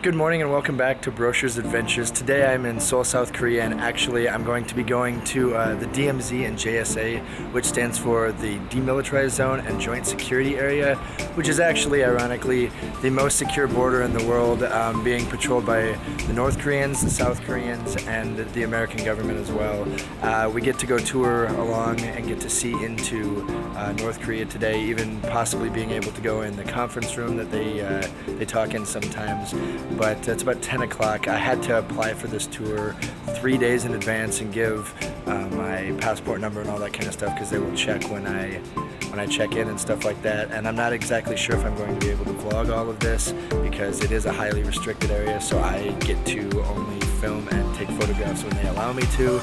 Good morning and welcome back to Brochure's Adventures. Today I'm in Seoul, South Korea, and actually I'm going to be going to the DMZ and JSA, which stands for the Demilitarized Zone and Joint Security Area, which is actually, ironically, the most secure border in the world, being patrolled by the North Koreans, the South Koreans, and the American government as well. We get to go tour along and get to see into North Korea today, even possibly being able to go in the conference room that they talk in sometimes. But it's about 10 o'clock. I had to apply for this tour 3 days in advance and give my passport number and all that kind of stuff, because they will check when I check in and stuff like that. And I'm not exactly sure if I'm going to be able to vlog all of this because it is a highly restricted area, so I get to only film and take photographs when they allow me to.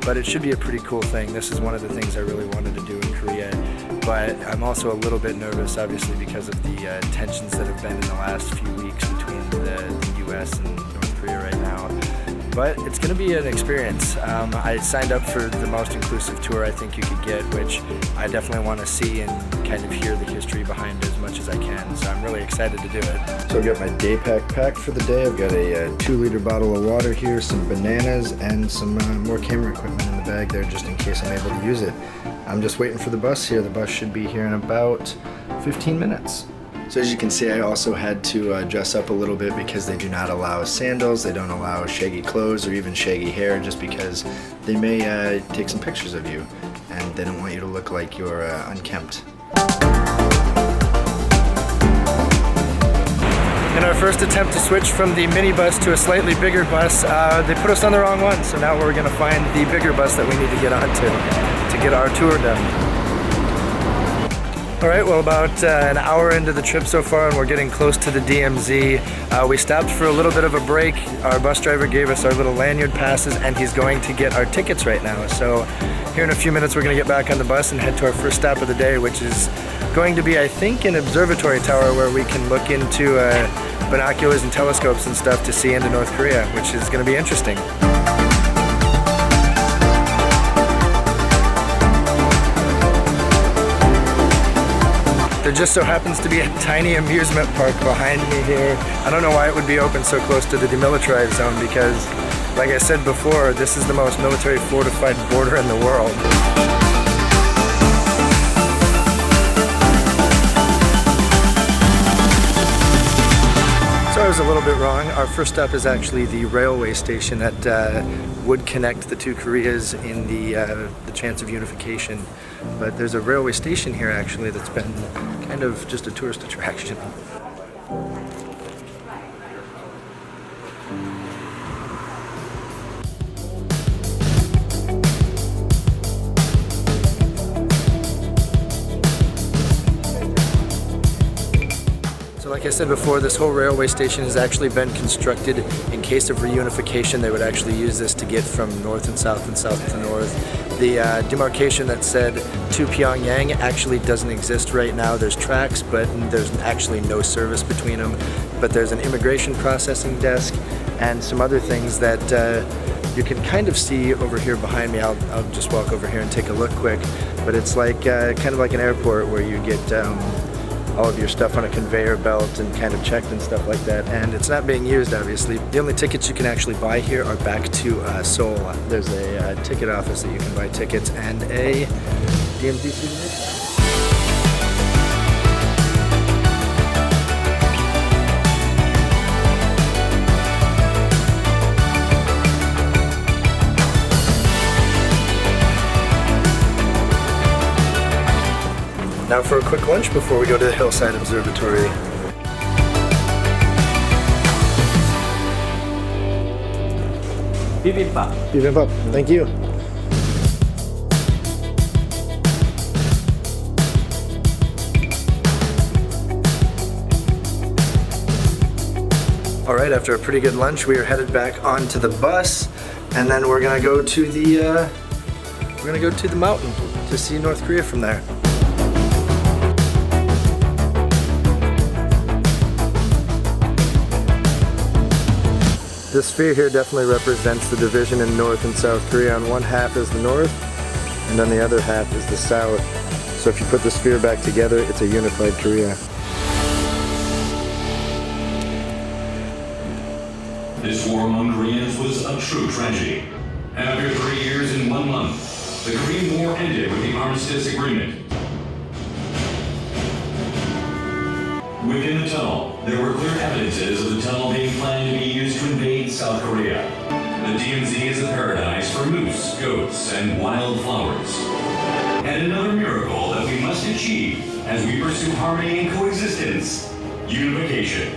But it should be a pretty cool thing. This is one of the things I really wanted to do in Korea. But I'm also a little bit nervous, obviously, because of the tensions that have been in the last few weeks between the US and North Korea right now. But it's going to be an experience. I signed up for the most inclusive tour I think you could get, which I definitely want to see and kind of hear the history behind as much as I can. So I'm really excited to do it. So I've got my day pack packed for the day. I've got a 2-liter bottle of water here, some bananas, and some more camera equipment in the bag there just in case I'm able to use it. I'm just waiting for the bus here. The bus should be here in about 15 minutes. So as you can see, I also had to dress up a little bit because they do not allow sandals, they don't allow shaggy clothes or even shaggy hair, just because they may take some pictures of you and they don't want you to look like you're unkempt. In our first attempt to switch from the minibus to a slightly bigger bus, they put us on the wrong one, so now we're going to find the bigger bus that we need to get onto to get our tour done. Alright, well, about an hour into the trip so far, and we're getting close to the DMZ. We stopped for a little bit of a break. Our bus driver gave us our little lanyard passes, and he's going to get our tickets right now. So here in a few minutes we're going to get back on the bus and head to our first stop of the day, which is going to be, I think, an observatory tower where we can look into binoculars and telescopes and stuff to see into North Korea, which is going to be interesting. There just so happens to be a tiny amusement park behind me here. I don't know why it would be open so close to the demilitarized zone because, like I said before, this is the most military fortified border in the world. So I was a little bit wrong. Our first stop is actually the railway station that would connect the two Koreas in the chance of unification. But there's a railway station here actually that's been kind of just a tourist attraction. So like I said before, this whole railway station has actually been constructed in case of reunification. They would actually use this to get from north and south to north. The demarcation that said to Pyongyang actually doesn't exist right now. There's tracks, but there's actually no service between them. But there's an immigration processing desk and some other things that you can kind of see over here behind me. I'll just walk over here and take a look quick. But it's like kind of like an airport where you get all of your stuff on a conveyor belt and kind of checked and stuff like that, and it's not being used, obviously. The only tickets you can actually buy here are back to Seoul. There's a ticket office that you can buy tickets and a DMZ souvenir. Now for a quick lunch before we go to the Hillside Observatory. Bibimbap. Bibimbap, thank you. Alright, after a pretty good lunch, we are headed back onto the bus, and then we're gonna go to the mountain to see North Korea from there. This sphere here definitely represents the division in North and South Korea. On one half is the North, and on the other half is the South. So if you put the sphere back together, it's a unified Korea. This war among Koreans was a true tragedy. After 3 years and 1 month, the Korean War ended with the Armistice Agreement. Within the tunnel, there were clear evidences of the tunnel being planned to be used to invade South Korea. The DMZ is a paradise for moose, goats, and wildflowers. And another miracle that we must achieve as we pursue harmony and coexistence, unification.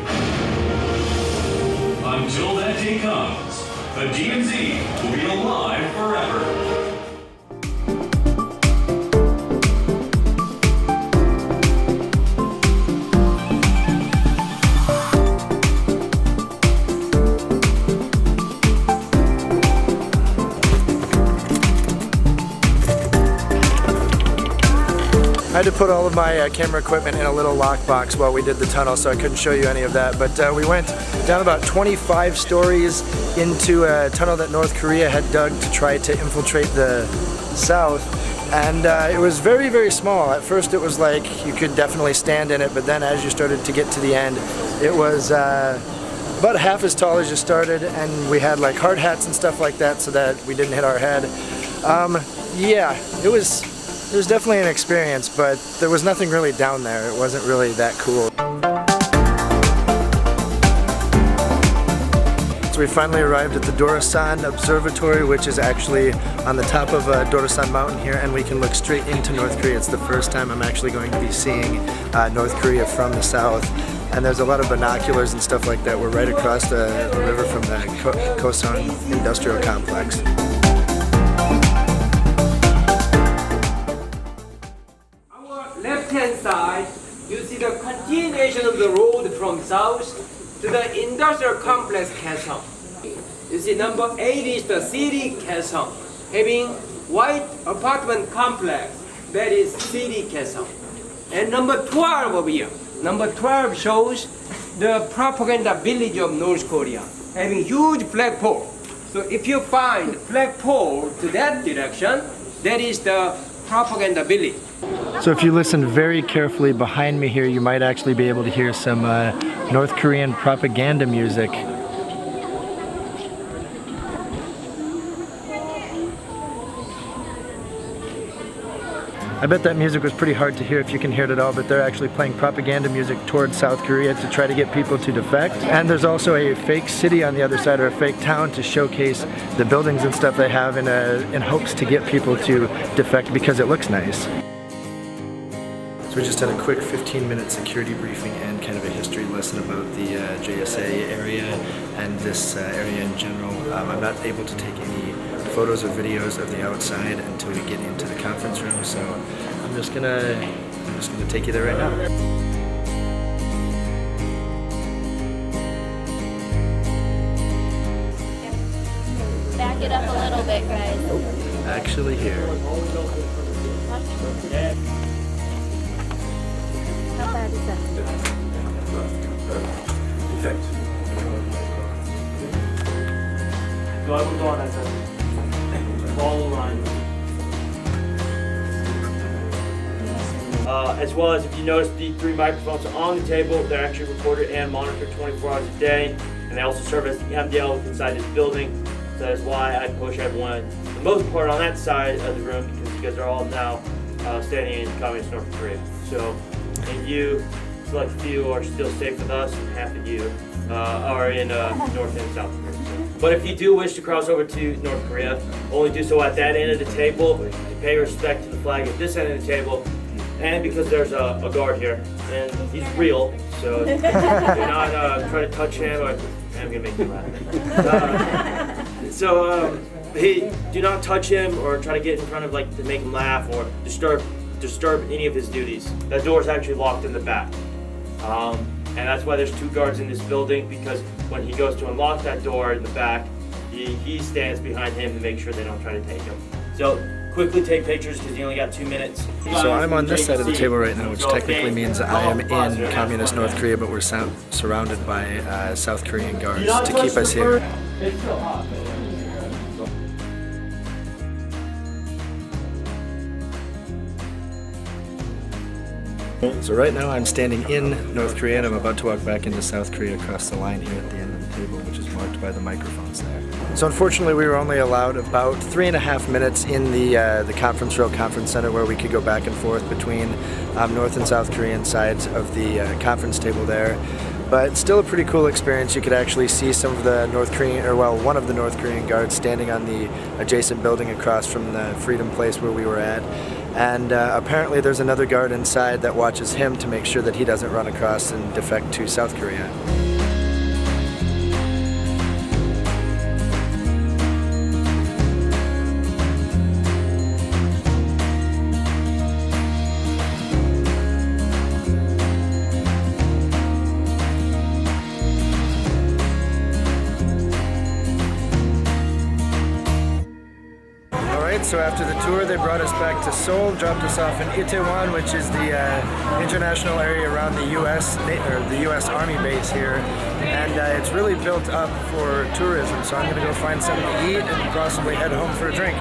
Until that day comes, the DMZ will be alive forever. I had to put all of my camera equipment in a little lockbox while we did the tunnel, so I couldn't show you any of that. But we went down about 25 stories into a tunnel that North Korea had dug to try to infiltrate the south. And it was very, very small. At first it was like you could definitely stand in it, but then as you started to get to the end, it was about half as tall as you started, and we had like hard hats and stuff like that so that we didn't hit our head. Yeah, it was definitely an experience, but there was nothing really down there. It wasn't really that cool. So we finally arrived at the Dorasan Observatory, which is actually on the top of Dorasan Mountain here, and we can look straight into North Korea. It's the first time I'm actually going to be seeing North Korea from the south. And there's a lot of binoculars and stuff like that. We're right across the river from the Kosan Industrial Complex. Left-hand side, you see the continuation of the road from south to the industrial complex Kaesong. You see number 8 is the city Kaesong, having white apartment complex, that is city Kaesong. And number 12 over here, number 12 shows the propaganda village of North Korea, having huge flagpole. So if you find flagpole to that direction, that is the propaganda village. So if you listen very carefully behind me here, you might actually be able to hear some North Korean propaganda music. I bet that music was pretty hard to hear if you can hear it at all, but they're actually playing propaganda music towards South Korea to try to get people to defect. And there's also a fake city on the other side, or a fake town, to showcase the buildings and stuff they have in hopes to get people to defect because it looks nice. So we just had a quick 15-minute security briefing and kind of a history lesson about the JSA area and this area in general. I'm not able to take any photos or videos of the outside until we get into the conference room, so I'm just gonna take you there right now. Back it up a little bit, guys. Oh, actually here. How bad is that? Perfect. So I will go on that side. Follow line. As well as if you notice, the 3 microphones are on the table. They're actually recorded and monitored 24 hours a day, and they also serve as the MDL inside this building. So that is why I push everyone, for the most part, on that side of the room, because you guys are all now standing in communist North Korea. So if you, select few, are still safe with us, and half of you are in North and South Korea. But if you do wish to cross over to North Korea, only do so at that end of the table, to pay respect to the flag at this end of the table, and because there's a guard here, and he's real, so do not try to touch him, or I'm gonna make you laugh. Do not touch him or try to get in front of, like, to make him laugh or disturb any of his duties. That door is actually locked in the back. And that's why there's 2 guards in this building, because when he goes to unlock that door in the back, he stands behind him to make sure they don't try to take him. So quickly take pictures because you only got 2 minutes. So I'm on this side of the table right now, which technically means I am in communist North Korea, but we're surrounded by South Korean guards to keep us here. It's still hot. So right now I'm standing in North Korea and I'm about to walk back into South Korea across the line here at the end. table, which is marked by the microphones there. So unfortunately, we were only allowed about 3.5 minutes in the conference row conference center, where we could go back and forth between North and South Korean sides of the conference table there. But still a pretty cool experience. You could actually see some of the North Korean, or well, one of the North Korean guards standing on the adjacent building across from the Freedom Place where we were at. And apparently there's another guard inside that watches him to make sure that he doesn't run across and defect to South Korea. So after the tour, they brought us back to Seoul, dropped us off in Itaewon, which is the international area around the U.S. Army base here, and it's really built up for tourism. So I'm going to go find something to eat and possibly head home for a drink.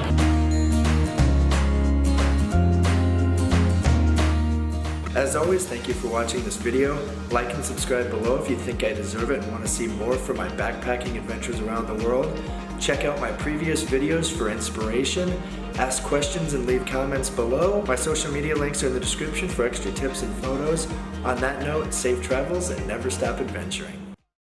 As always, thank you for watching this video. Like and subscribe below if you think I deserve it and want to see more from my backpacking adventures around the world. Check out my previous videos for inspiration. Ask questions and leave comments below. My social media links are in the description for extra tips and photos. On that note, safe travels and never stop adventuring.